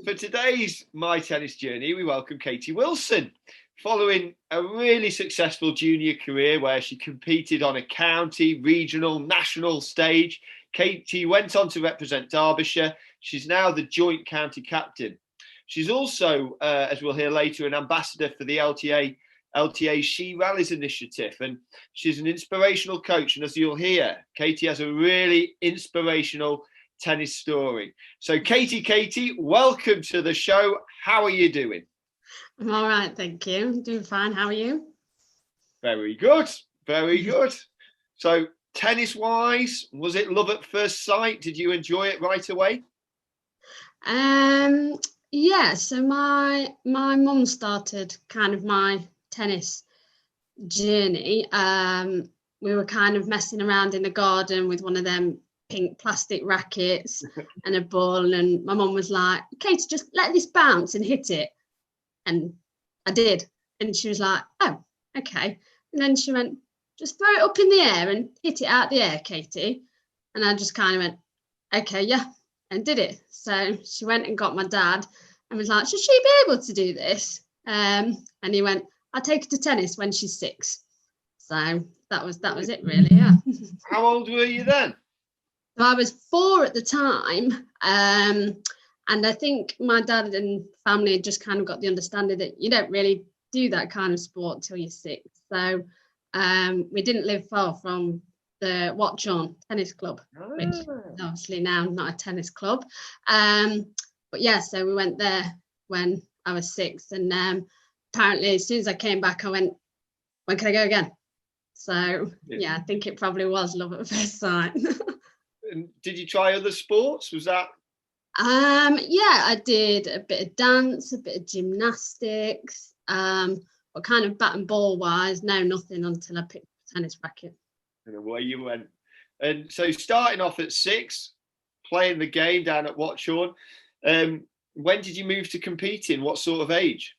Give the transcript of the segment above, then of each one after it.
For today's My Tennis Journey, we welcome Katy Wilson. Following a really successful junior career where she competed on a county, regional, national stage, Katy went on to represent Derbyshire. She's now the joint county captain. She's also, as we'll hear later, an ambassador for the LTA's She Rallies initiative, and she's an inspirational coach. And as you'll hear, Katy has a really inspirational tennis story. So Katy, welcome to the show. How are you doing? I'm all right, thank you. I'm doing fine. How are you? Very good. So tennis wise, was it love at first sight? Did you enjoy it right away? Yeah, so my mum started kind of my tennis journey. We were kind of messing around in the garden with one of them pink plastic rackets and a ball, and my mum was like, Katy, just let this bounce and hit it. And I did, and she was like, oh, okay. And then she went, just throw it up in the air and hit it out the air, Katy. And I just kind of went, okay, yeah, and did it. So she went and got my dad and was like, should she be able to do this? And he went, I'll take her to tennis when she's 6. So that was it really, yeah. How old were you then? So I was 4 at the time, and I think my dad and family just kind of got the understanding that you don't really do that kind of sport till you're 6. So we didn't live far from the Watchorn Tennis Club, which is obviously now not a tennis club. But yeah, so we went there when I was 6, and apparently as soon as I came back, I went, when can I go again? So yeah, I think it probably was love at first sight. And did you try other sports? Was that? Yeah, I did a bit of dance, a bit of gymnastics, but kind of bat and ball wise, no, nothing until I picked a tennis racket. And away you went. And so starting off at 6, playing the game down at Watchorn, when did you move to competing? What sort of age?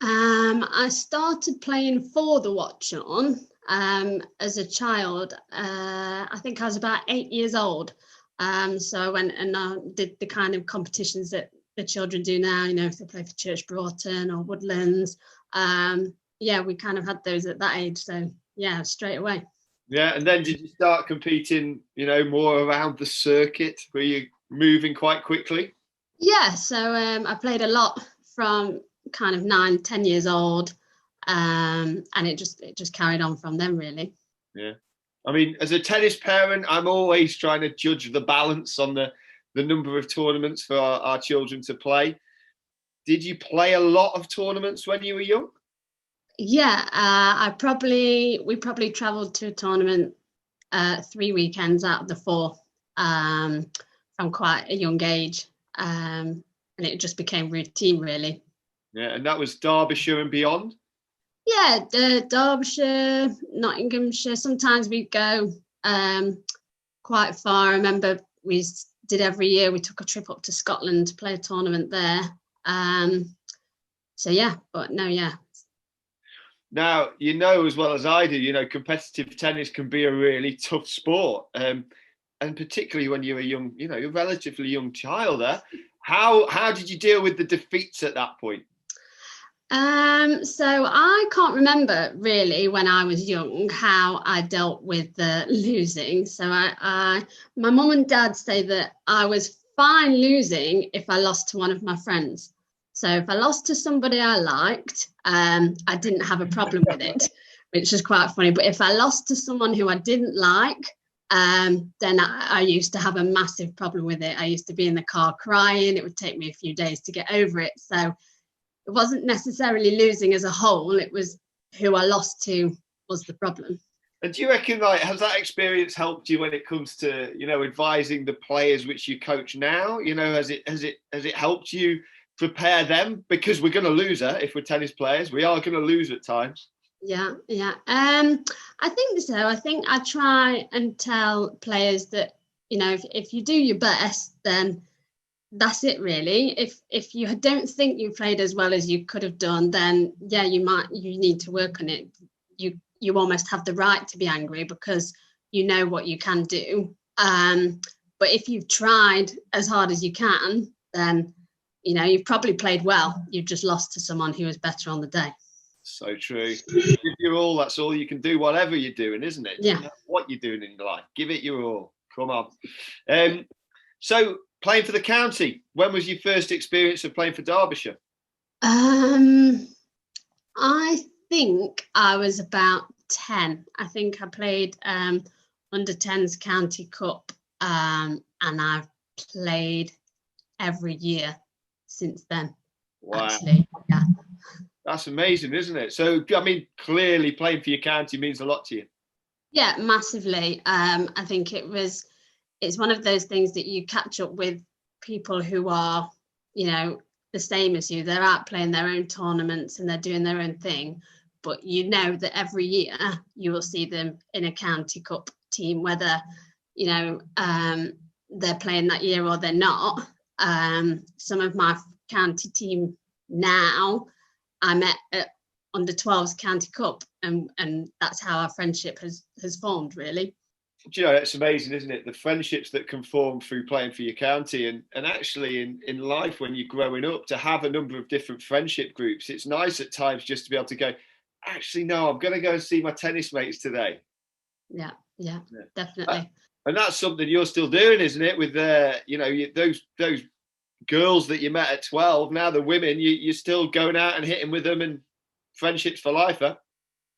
I started playing for the Watchorn as a child. I think I was about 8 years old. So I went and did the kind of competitions that the children do now, you know, if they play for Church Broughton or Woodlands. Yeah, we kind of had those at that age. So yeah, straight away. Yeah, and then did you start competing, you know, more around the circuit? Were you moving quite quickly? Yeah, so I played a lot from kind of 9, 10 years old, and it just carried on from them, really. Yeah, I mean, as a tennis parent, I'm always trying to judge the balance on the number of tournaments for our children to play. Did you play a lot of tournaments when you were young? Yeah, we probably travelled to a tournament 3 weekends out of the 4 from quite a young age, and it just became routine, really. Yeah, and that was Derbyshire and beyond? Yeah, Derbyshire, Nottinghamshire. Sometimes we'd go quite far. I remember we did every year, we took a trip up to Scotland to play a tournament there. So yeah, but no, yeah. Now, you know as well as I do, you know, competitive tennis can be a really tough sport. And particularly when you're a relatively young child there. How did you deal with the defeats at that point? So I can't remember really when I was young how I dealt with the losing. So my mum and dad say that I was fine losing if I lost to one of my friends. So if I lost to somebody I liked, I didn't have a problem with it, which is quite funny. But if I lost to someone who I didn't like, then I used to have a massive problem with it. I used to be in the car crying. It would take me a few days to get over it. So it wasn't necessarily losing as a whole. It was who I lost to was the problem. And do you reckon, like, has that experience helped you when it comes to, you know, advising the players which you coach now? You know, has it helped you prepare them? Because we're going to lose her if we're tennis players. We are going to lose at times. Yeah. I think so. I think I try and tell players that, you know, if you do your best, then that's it really. If you don't think you played as well as you could have done, then yeah, you need to work on it. You almost have the right to be angry because you know what you can do. But if you've tried as hard as you can, then you know, you've probably played well, you've just lost to someone who was better on the day. So true. Give your all, that's all you can do, whatever you're doing, isn't it? Yeah. What you're doing in your life, give it your all. Come on. So playing for the county, when was your first experience of playing for Derbyshire? I think I was about 10. I think I played under 10s county cup, and I've played every year since then. Wow. Actually, yeah. That's amazing, isn't it? So, I mean, clearly playing for your county means a lot to you. Yeah, massively. I think it's one of those things that you catch up with people who are, you know, the same as you. They're out playing their own tournaments and they're doing their own thing. But you know that every year you will see them in a county cup team, whether, you know, they're playing that year or they're not. Some of my county team now, I met at under 12s county cup, and that's how our friendship has formed, really. Do you know, it's amazing, isn't it? The friendships that can form through playing for your county, and actually in life when you're growing up, to have a number of different friendship groups. It's nice at times just to be able to go, actually, no, I'm going to go and see my tennis mates today. Yeah, definitely. And that's something you're still doing, isn't it? With you know, those girls that you met at 12, now the women, you're still going out and hitting with them, and friendships for life, huh?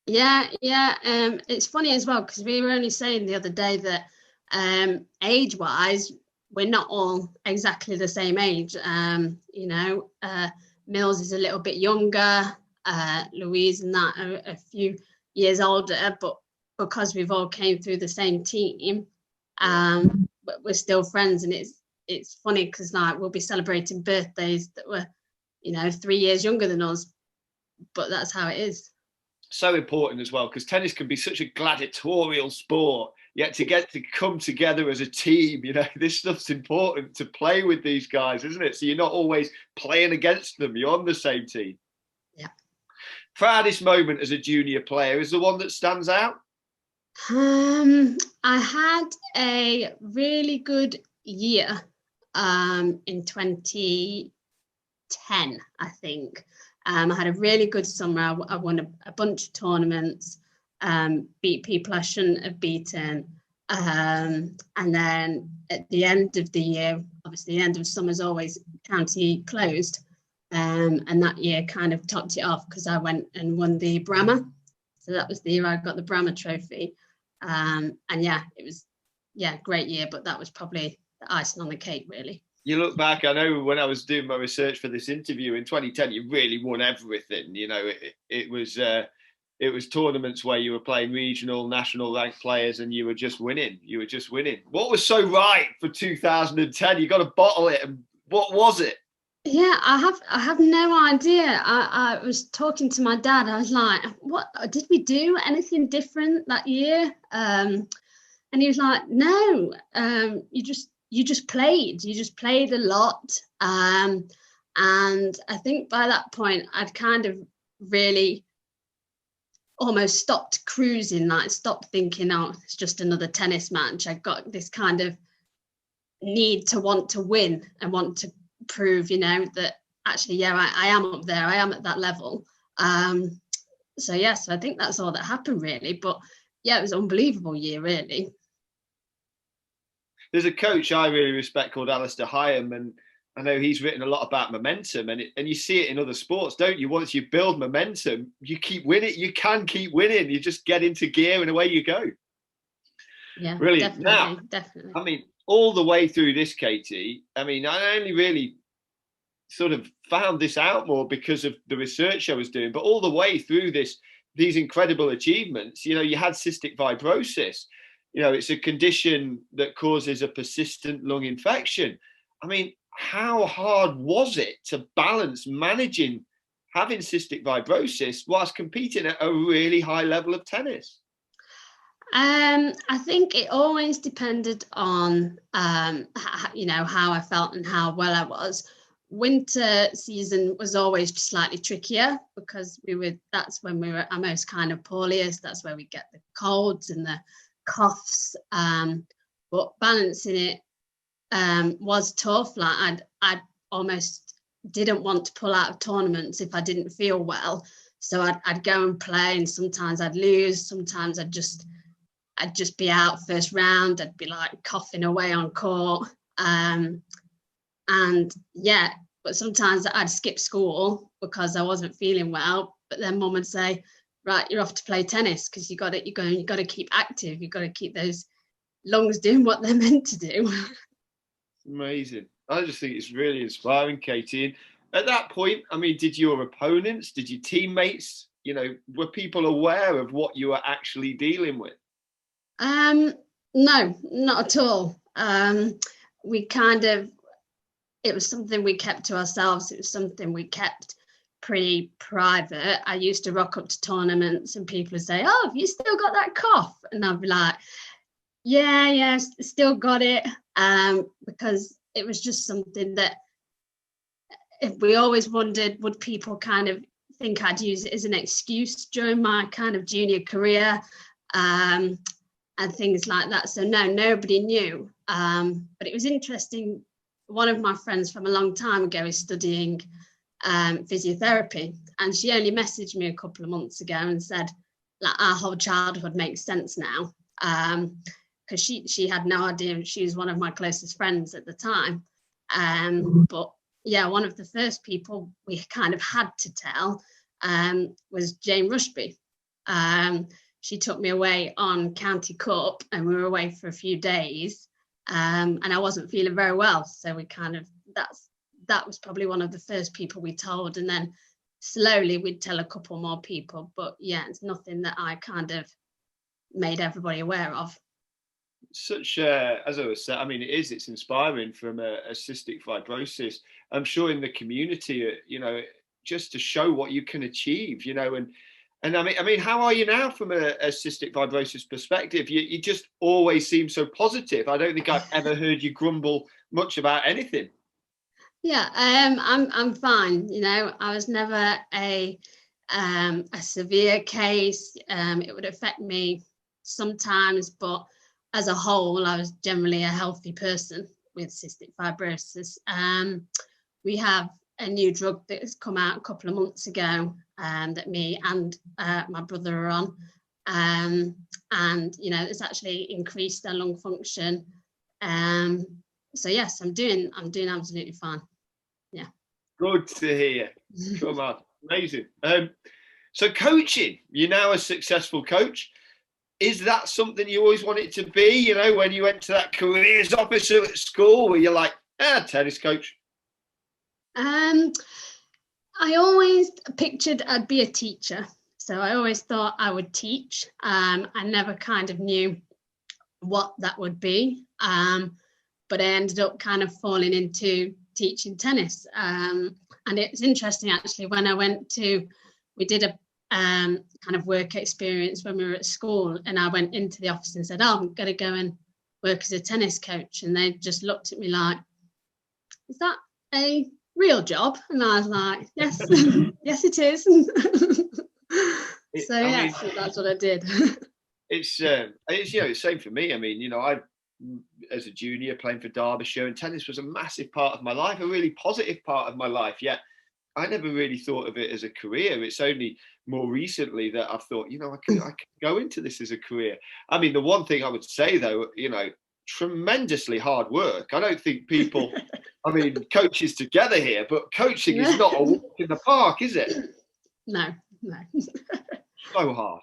Yeah. It's funny as well, because we were only saying the other day that age-wise, we're not all exactly the same age. You know, Mills is a little bit younger, Louise and that are a few years older, but because we've all came through the same team, but we're still friends. And it's funny because like we'll be celebrating birthdays that were, you know, 3 years younger than us, but that's how it is. So important as well, because tennis can be such a gladiatorial sport, yet to get to come together as a team, you know, this stuff's important to play with these guys, isn't it? So you're not always playing against them, you're on the same team. Yeah. Proudest moment as a junior player is the one that stands out? I had a really good year in 2010, I think. I had a really good summer. I won a bunch of tournaments, beat people I shouldn't have beaten. And then at the end of the year, obviously the end of summer's always county closed. And that year kind of topped it off because I went and won the Brammer. So that was the year I got the Brammer trophy. And yeah, it was, great year, but that was probably the icing on the cake, really. You look back, I know when I was doing my research for this interview in 2010, you really won everything. You know, it was tournaments where you were playing regional, national ranked players, and you were just winning. What was so right for 2010? You got to bottle it. And what was it? Yeah, I have no idea. I was talking to my dad. I was like, "What did we do? Anything different that year?" And he was like, "No, you just played a lot." And I think by that point I'd kind of really almost stopped cruising, like stopped thinking, oh, it's just another tennis match. I got this kind of need to want to win and want to prove, you know, that actually, I am up there, I am at that level. So I think that's all that happened, really. But yeah, it was an unbelievable year, really. There's a coach I really respect called Alistair Hyam, and I know he's written a lot about momentum, and you see it in other sports, don't you? Once you build momentum, you keep winning. You can keep winning. You just get into gear and away you go. Yeah, brilliant. Definitely. I mean, all the way through this, Katy, I mean, I only really sort of found this out more because of the research I was doing, but all the way through these incredible achievements, you know, you had cystic fibrosis. You know, it's a condition that causes a persistent lung infection. I mean, how hard was it to balance managing having cystic fibrosis whilst competing at a really high level of tennis? I think it always depended on, you know, how I felt and how well I was. Winter season was always slightly trickier because that's when we were at our most kind of poorliest. That's where we get the colds and the coughs. But balancing it was tough. Like I'd almost didn't want to pull out of tournaments if I didn't feel well. So I'd go and play, and sometimes I'd lose, sometimes I'd just be out first round. I'd be like coughing away on court. And yeah, but sometimes I'd skip school because I wasn't feeling well. But then mum would say, right, you're off to play tennis because you got to keep active. You've got to keep those lungs doing what they're meant to do. Amazing. I just think it's really inspiring, Katy. And at that point, I mean, did your opponents, did your teammates, were people aware of what you were actually dealing with? No, not at all. It was something we kept to ourselves. It was something we kept pretty private. I used to rock up to tournaments and people would say, oh, have you still got that cough? And I'd be like, yeah, still got it. Because it was just something that if we always wondered, would people kind of think I'd use it as an excuse during my kind of junior career, and things like that. So no, nobody knew. But it was interesting. One of my friends from a long time ago is studying physiotherapy, and she only messaged me a couple of months ago and said, like, our whole childhood makes sense now, because she had no idea. She was one of my closest friends at the time, but yeah, one of the first people we kind of had to tell was Jane Rushby. She took me away on County Cup, and we were away for a few days, and I wasn't feeling very well, so we kind of that was probably one of the first people we told, and then slowly we'd tell a couple more people. But yeah, it's nothing that I kind of made everybody aware of. Such as I was saying, I mean, it's inspiring from a cystic fibrosis. I'm sure in the community, just to show what you can achieve, and I mean, how are you now from a cystic fibrosis perspective? You just always seem so positive. I don't think I've ever heard you grumble much about anything. Yeah, I'm fine. I was never a severe case. It would affect me sometimes, but as a whole, I was generally a healthy person with cystic fibrosis. We have a new drug that has come out a couple of months ago that me and my brother are on. And, it's actually increased their lung function. So yes, I'm doing absolutely fine. Yeah. Good to hear. Come on. Amazing. So coaching, you're now a successful coach. Is that something you always wanted to be, when you went to that careers officer at school, where you're like, tennis coach? I always pictured I'd be a teacher. So I always thought I would teach. I never kind of knew what that would be. But I ended up kind of falling into teaching tennis. And it's interesting, actually, when we did a kind of work experience when we were at school, and I went into the office and said, I'm going to go and work as a tennis coach. And they just looked at me like, is that a real job? And I was like, yes, yes, it is. So yes, that's what I did. It's same for me. I mean, I, as a junior, playing for Derbyshire, and tennis was a massive part of my life, a really positive part of my life. Yet I never really thought of it as a career. It's only more recently that I've thought, I can go into this as a career. I mean, the one thing I would say, though, tremendously hard work. I don't think people, I mean, coaches together here, but coaching is not a walk in the park, is it? No. So hard.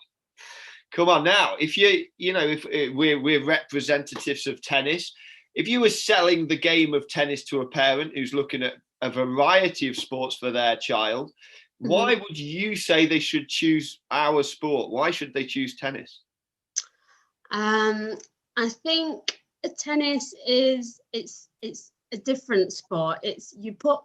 Come on now. If if we're representatives of tennis, if you were selling the game of tennis to a parent who's looking at a variety of sports for their child, why would you say they should choose our sport? Why should they choose tennis? I think tennis it's a different sport. It's, you put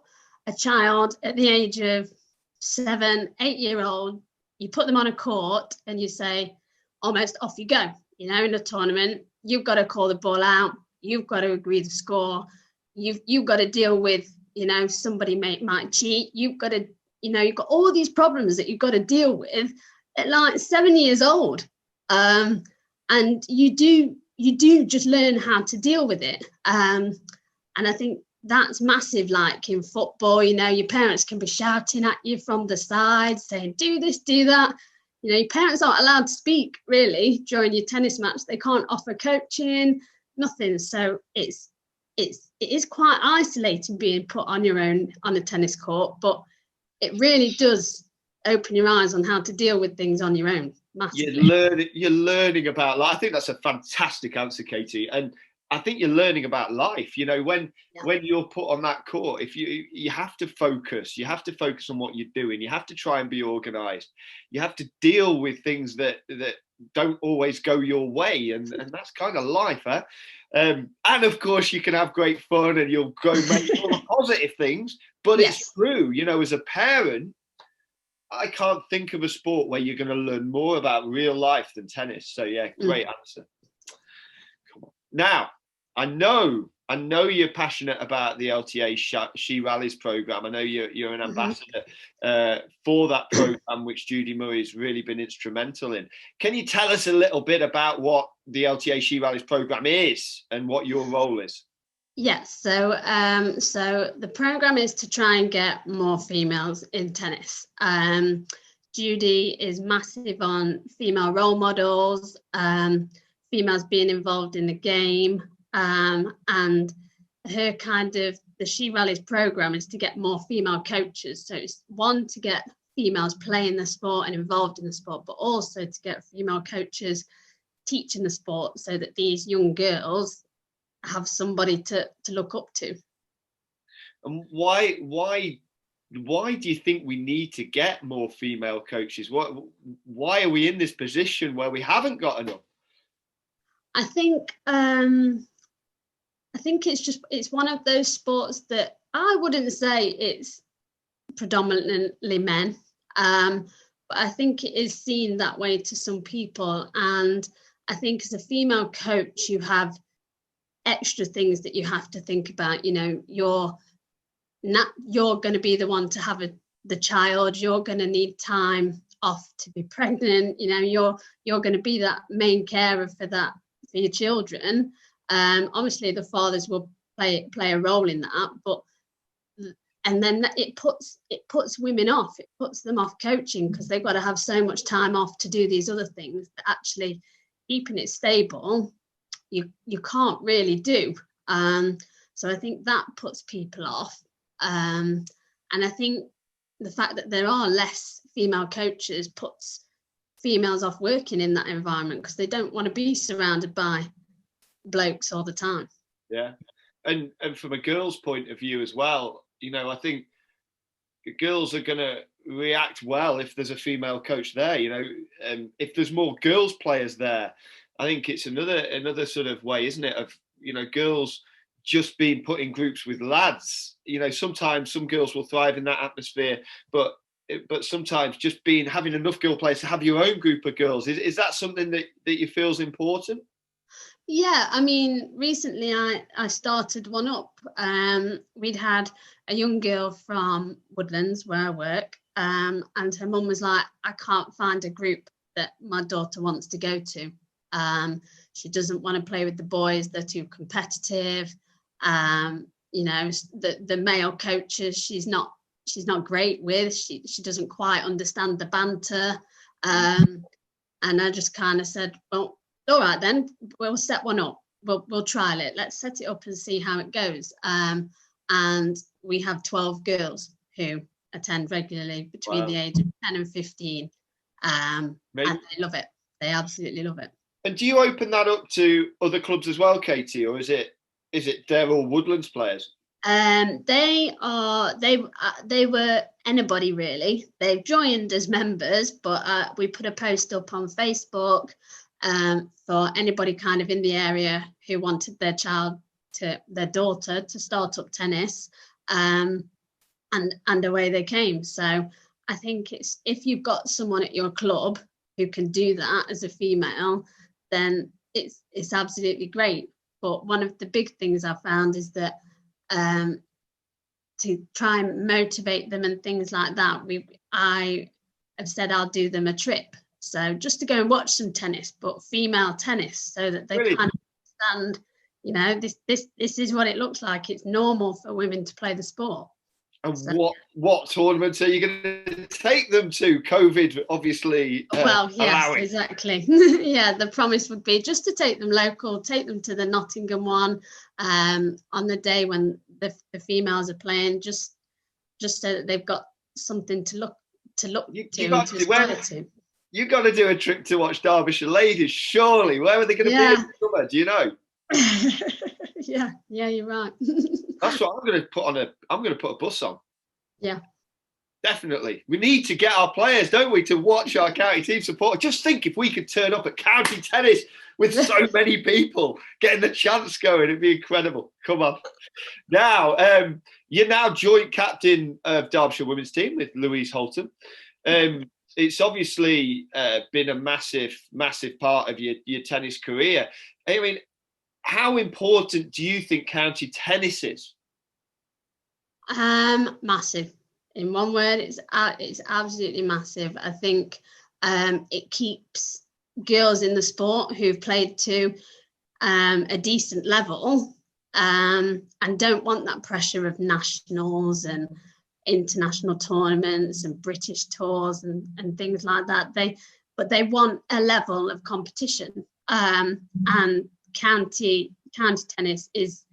a child at the age of 7, 8-year-old, you put them on a court and you say, almost off you go. In a tournament, you've got to call the ball out, you've got to agree the score, you've got to deal with, somebody might cheat, you've got to, you've got all these problems that you've got to deal with at like 7 years old. And you do just learn how to deal with it. And I think that's massive. Like in football, you know, your parents can be shouting at you from the side saying, do this, do that. You know, your parents aren't allowed to speak really during your tennis match. They can't offer coaching, nothing. So it is quite isolating being put on your own on a tennis court, but it really does open your eyes on how to deal with things on your own. Massively. You're learning about life. I think that's a fantastic answer, Katy. And I think you're learning about life. You know, when you're put on that court, if you have to focus, on what you're doing. You have to try and be organized. You have to deal with things that don't always go your way, and that's kind of life, huh? And of course, you can have great fun, and you'll go make all the positive things. But It's true, you know, as a parent, I can't think of a sport where you're going to learn more about real life than tennis. So yeah, great answer. Come on. Now, I know you're passionate about the LTA She Rallies program. I know you're an ambassador for that program, which Judy Murray's really been instrumental in. Can you tell us a little bit about what the LTA She Rallies program is and what your role is? Yes, so the program is to try and get more females in tennis. Judy is massive on female role models, females being involved in the game, and her kind of the She Rallies program is to get more female coaches. So it's one, to get females playing the sport and involved in the sport, but also to get female coaches teaching the sport so that these young girls have somebody to look up to. And why do you think we need to get more female coaches? Why are we in this position where we haven't got enough? I think it's one of those sports that I wouldn't say it's predominantly men, but I think it is seen that way to some people. And I think as a female coach, you have extra things that you have to think about. You know, you're going to be the one to have the child. You're going to need time off to be pregnant. You know, you're going to be that main carer for your children. Obviously the fathers will play a role in that, and then it puts women off. It puts them off coaching because they've got to have so much time off to do these other things that actually keeping it stable you can't really do. So I think that puts people off. And I think the fact that there are less female coaches puts females off working in that environment because they don't want to be surrounded by blokes all the time. Yeah. And from a girl's point of view as well, you know, I think the girls are going to react well if there's a female coach there, you know, if there's more girls players there. I think it's another sort of way, isn't it, of, you know, girls just being put in groups with lads. You know, sometimes some girls will thrive in that atmosphere, but sometimes just having enough girl players to have your own group of girls. Is that something that you feel is important? Yeah, I mean, recently I started one up. We'd had a young girl from Woodlands where I work, and her mum was like, I can't find a group that my daughter wants to go to. She doesn't want to play with the boys, they're too competitive. You know, the male coaches she's not great with. She doesn't quite understand the banter. And I just kind of said, well, all right then, we'll set one up. We'll trial it. Let's set it up and see how it goes. And we have 12 girls who attend regularly between the age of 10 and 15. And they love it. They absolutely love it. And do you open that up to other clubs as well, Katy, or is it they're all Woodlands players? They were anybody really. They've joined as members, but we put a post up on Facebook for anybody kind of in the area who wanted their daughter to start up tennis, and away they came. So I think it's, if you've got someone at your club who can do that as a female, then it's absolutely great. But one of the big things I found is that to try and motivate them and things like that, I have said I'll do them a trip, so just to go and watch some tennis, but female tennis, so that they kind of understand you know, this is what it looks like. It's normal for women to play the sport. And so, what tournaments are you going to take them to? COVID, obviously. Well, yes, allowing. exactly. Yeah, the promise would be just to take them local, take them to the Nottingham one on the day when the females are playing, just so that they've got something to look to aspire to. You got to do a trip to watch Derbyshire ladies, surely. Where are they going to be in the summer? Do you know? yeah, you're right. That's what I'm going to put on I'm going to put a bus on. Yeah. Definitely. We need to get our players, don't we, to watch our county team support. Just think if we could turn up at county tennis with so many people getting the chance going, it'd be incredible. Come on. Now, you're now joint captain of Derbyshire women's team with Louise Holton. It's obviously been a massive part of your tennis career. I mean, how important do you think county tennis is? Massive. In one word, it's absolutely massive. I think it keeps girls in the sport who've played to a decent level and don't want that pressure of nationals and international tournaments and British tours and things like that. But they want a level of competition, and county tennis is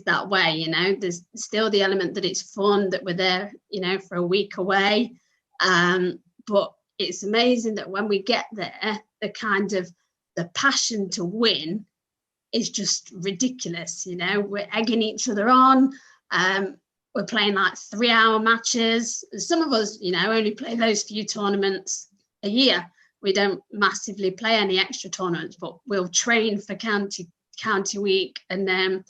that way. You know, there's still the element that it's fun, that we're there, you know, for a week away, but it's amazing that when we get there, the passion to win is just ridiculous. You know, we're egging each other on. We're playing like 3-hour matches. Some of us, you know, only play those few tournaments a year. We don't massively play any extra tournaments, but we'll train for county week. And then,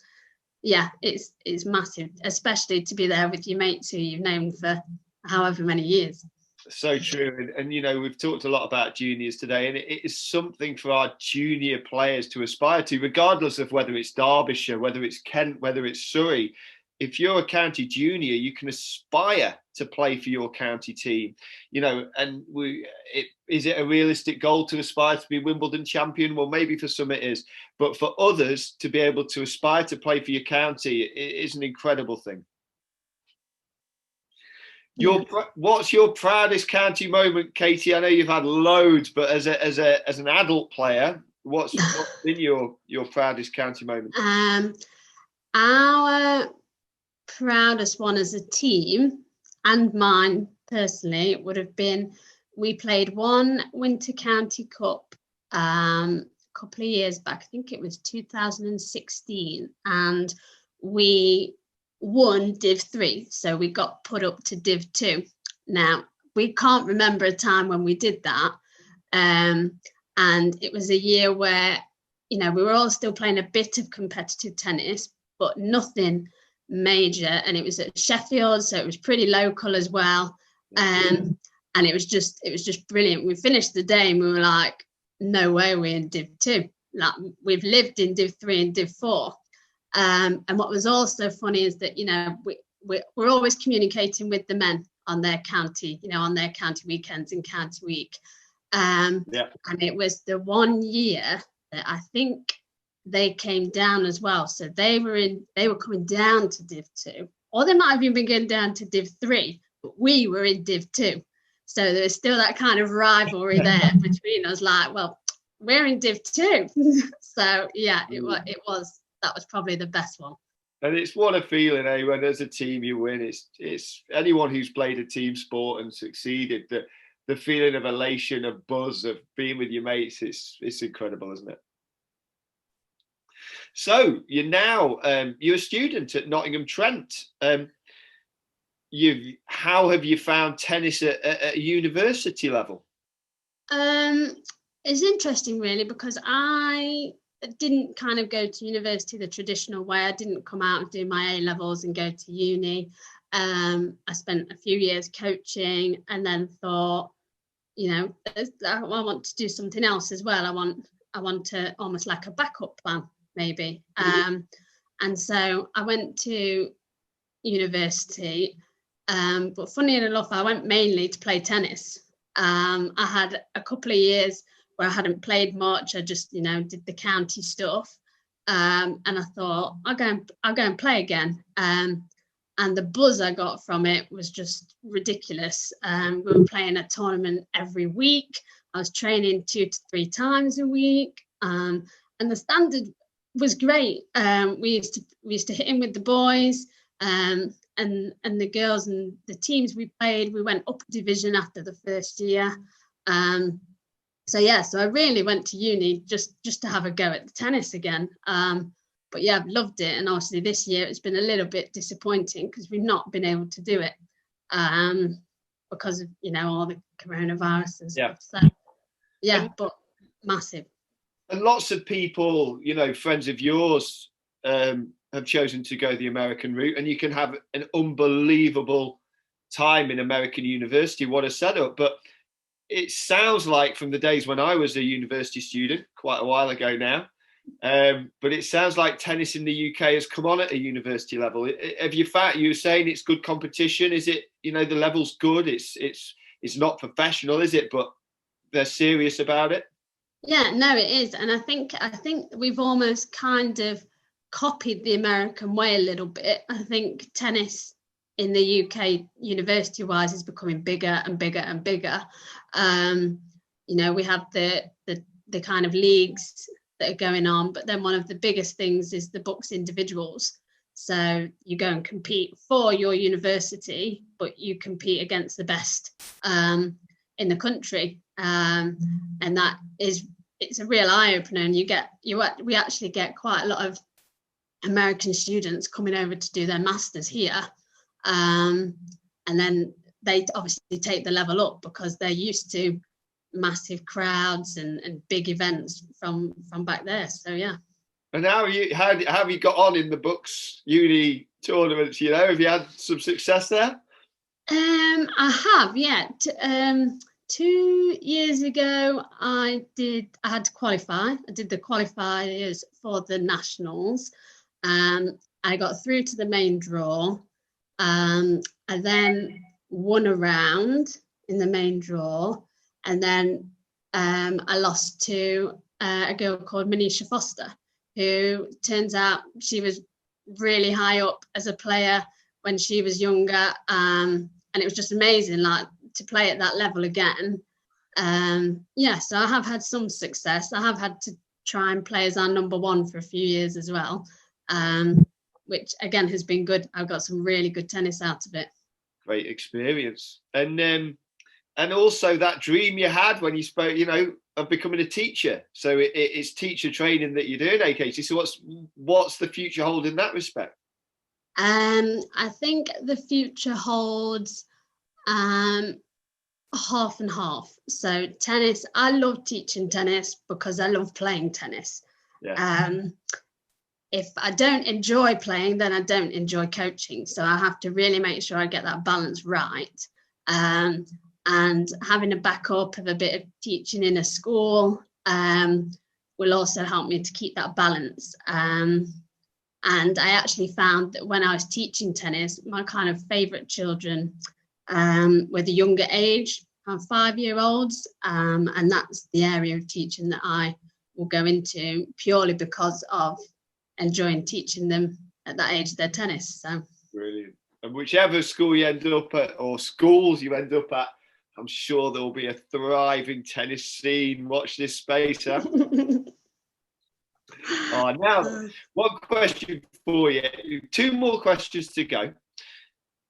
yeah, it's massive, especially to be there with your mates who you've known for however many years. So true. And you know, we've talked a lot about juniors today, and it is something for our junior players to aspire to, regardless of whether it's Derbyshire, whether it's Kent, whether it's Surrey. If you're a county junior, you can aspire to play for your county team, you know. And is it a realistic goal to aspire to be Wimbledon champion? Well, maybe for some it is, but for others to be able to aspire to play for your county, it is an incredible thing. What's your proudest county moment, Katie? I know you've had loads, but as an adult player, what's been your proudest county moment? Our proudest one as a team, and mine personally, would have been, we played one Winter County Cup a couple of years back. I think it was 2016, and we won Div 3, so we got put up to Div 2. Now, we can't remember a time when we did that, and it was a year where, you know, we were all still playing a bit of competitive tennis, but nothing major, and it was at Sheffield, so it was pretty local as well, and it was just brilliant. We finished the day and we were like, no way we're in Div 2. Like, we've lived in Div 3 and Div 4. And what was also funny is that, you know, we're always communicating with the men on their county, you know, on their county weekends and county week. And it was the one year that I think they came down as well. So they were coming down to Div 2, or they might have even been going down to Div 3, but we were in Div 2. So there was still that kind of rivalry there between us, like, well, we're in Div 2. So yeah, it was. That was probably the best one. And it's what a feeling, eh? When as a team you win, it's anyone who's played a team sport and succeeded, the feeling of elation, of buzz, of being with your mates, it's incredible, isn't it? So you're now you're a student at Nottingham Trent. How have you found tennis at a university level? It's interesting, really, because I didn't kind of go to university the traditional way. I didn't come out and do my A levels and go to uni. I spent a few years coaching, and then thought, you know, I want to do something else as well. I want to almost like a backup plan, maybe. And so I went to university, but funny enough, I went mainly to play tennis. I had a couple of years where I hadn't played much. I just, you know, did the county stuff. and I thought I'll go and play again. And the buzz I got from it was just ridiculous. We were playing a tournament every week. I was training 2 to 3 times a week, and the standard was great. We used to hit in with the boys, and the girls, and the teams we played. We went up a division after the first year. So I really went to uni just to have a go at the tennis again. But yeah, I've loved it. And obviously this year it's been a little bit disappointing because we've not been able to do it because of, all the coronavirus and stuff. So, but massive. And lots of people, friends of yours have chosen to go the American route, and you can have an unbelievable time in American university. What a setup. But it sounds like from the days when I was a university student, quite a while ago now, but it sounds like tennis in the UK has come on at a university level. Have you found, you were saying it's good competition? Is it, the level's good? It's not professional, is it? But they're serious about it. Yeah, no, it is. And I think we've almost kind of copied the American way a little bit. I think tennis in the UK university wise is becoming bigger and bigger and bigger. We have the kind of leagues that are going on, but then one of the biggest things is the BUCS individuals. So you go and compete for your university, but you compete against the best in the country, and it's a real eye opener. And we actually get quite a lot of American students coming over to do their masters here, and then they obviously take the level up because they're used to massive crowds and big events from back there. So yeah. And how have you got on in the BUCS uni tournaments? Have you had some success there? I have, yeah. 2 years ago, I had to qualify. I did the qualifiers for the nationals. I got through to the main draw. I then won a round in the main draw, and then I lost to a girl called Manisha Foster, who turns out she was really high up as a player when she was younger, and it was just amazing, like, to play at that level again. So I have had some success. I have had to try and play as our number one for a few years as well, which again has been good. I've got some really good tennis out of it. Great experience. And also that dream you had when you spoke, of becoming a teacher. So it's teacher training that you're doing, Katy. So what's the future hold in that respect? I think the future holds half and half. So tennis, I love teaching tennis because I love playing tennis. Yeah. If I don't enjoy playing, then I don't enjoy coaching. So I have to really make sure I get that balance right. And having a backup of a bit of teaching in a school will also help me to keep that balance. And I actually found that when I was teaching tennis, my kind of favourite children were the younger age, 5-year-olds, and that's the area of teaching that I will go into purely because of enjoying teaching them at that age of their tennis. So brilliant. And whichever school you end up at, or schools you end up at, I'm sure there'll be a thriving tennis scene. Watch this space, huh? Now, one question for you. 2 more questions to go.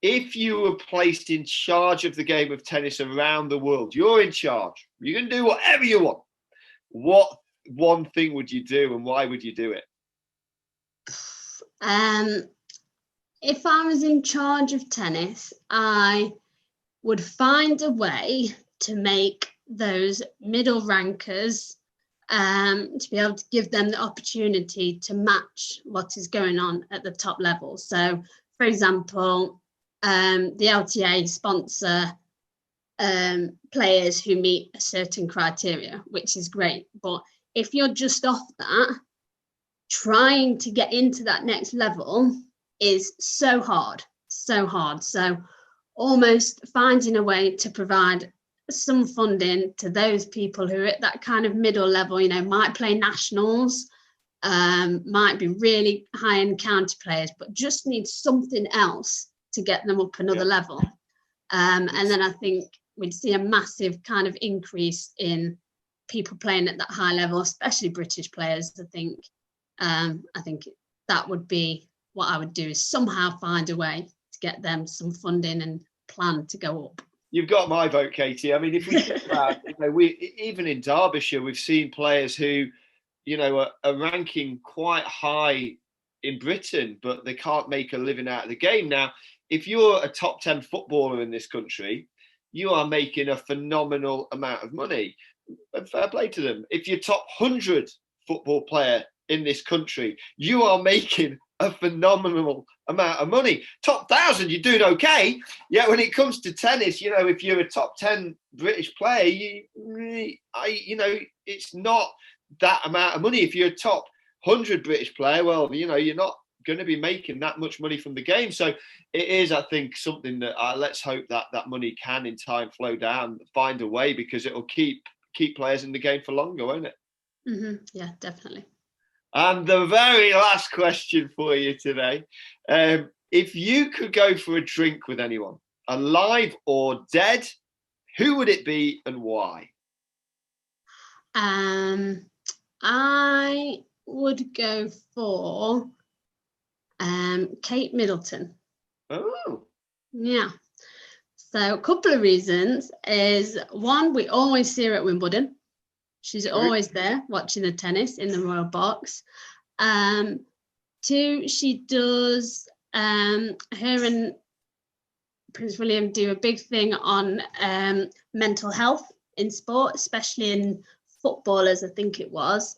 If you were placed in charge of the game of tennis around the world, you're in charge. You can do whatever you want. What one thing would you do, and why would you do it? If I was in charge of tennis, I would find a way to make those middle rankers to be able to give them the opportunity to match what is going on at the top level. So, for example, the LTA sponsor players who meet a certain criteria, which is great. But if you're just off that, trying to get into that next level is so hard. So almost finding a way to provide some funding to those people who are at that kind of middle level, might play nationals, might be really high-end county players, but just need something else to get them up another level. And then I think we'd see a massive kind of increase in people playing at that high level, especially British players. I think that would be what I would do, is somehow find a way to get them some funding and plan to go up. You've got my vote, Katie. I mean, if we think about, we even in Derbyshire, we've seen players who, are ranking quite high in Britain, but they can't make a living out of the game. Now, if you're a top 10 footballer in this country, you are making a phenomenal amount of money. And fair play to them. If you're top 100 football player in this country, you are making a phenomenal amount of money. Top 1,000, you're doing okay. Yet when it comes to tennis, if you're a top 10 British player, it's not that amount of money. If you're a top 100 British player, well, you're not going to be making that much money from the game. So it is, I think, something that let's hope that money can in time flow down, find a way, because it will keep players in the game for longer, won't it? Mm-hmm. Yeah, definitely. And the very last question for you today, if you could go for a drink with anyone, alive or dead, who would it be and why? I would go for Kate Middleton. Oh. Yeah. So a couple of reasons is, one, we always see her at Wimbledon. She's always there watching the tennis in the Royal Box. Two, she does, her and Prince William do a big thing on mental health in sport, especially in footballers, I think it was.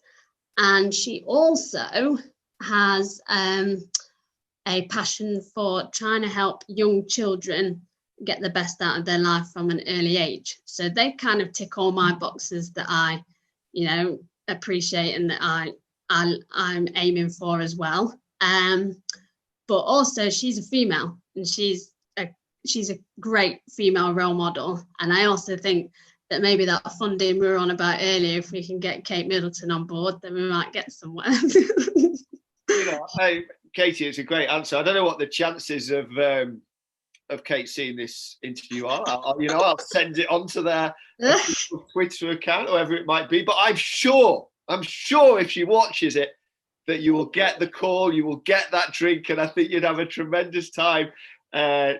And she also has a passion for trying to help young children get the best out of their life from an early age. So they kind of tick all my boxes that I, appreciate and that I'm aiming for as well. But also she's a female, and she's a great female role model. And I also think that maybe that funding we were on about earlier, if we can get Kate Middleton on board, then we might get somewhere. Hey, Katie, it's a great answer. I don't know what the chances of Kate seeing this interview are. I'll send it on to their Twitter account, or whatever it might be. But I'm sure if she watches it, that you will get the call, you will get that drink, and I think you'd have a tremendous time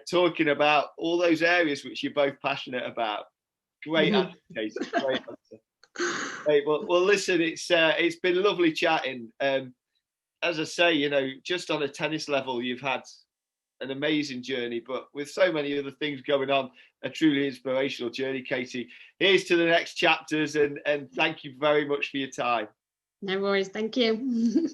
talking about all those areas which you're both passionate about. Great answer, Katie. Great answer. Hey, well, listen, it's been lovely chatting. As I say, just on a tennis level, you've had an amazing journey, but with so many other things going on, a truly inspirational journey, Katie. Here's to the next chapters, and thank you very much for your time. No worries. Thank you.